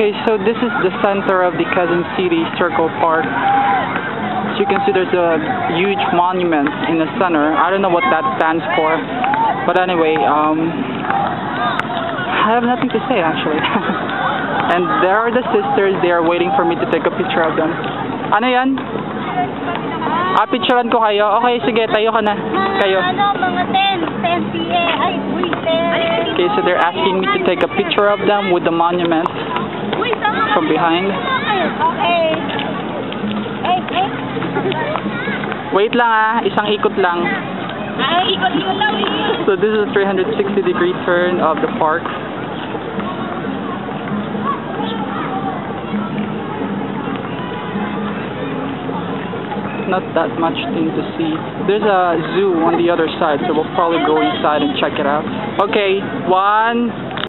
Okay, so this is the center of the Quezon City Circle Park. As you can see, there's a huge monument in the center. I don't know what that stands for, but anyway, I have nothing to say actually. And there are the sisters. They are waiting for me to take a picture of them. Ano yan? Picturean ko kayo. Okay, sige, tayo ka na. Kayo. Mga 10 p.m. Ay, 10. Okay, so they're asking me to take a picture of them with the monument from behind. Okay. Wait lang isang ikot lang. Ay, ikot-ikot lang. So this is a 360-degree turn of the park. Not that much thing to see. There's a zoo on the other side, so we'll probably go inside and check it out. Okay, 1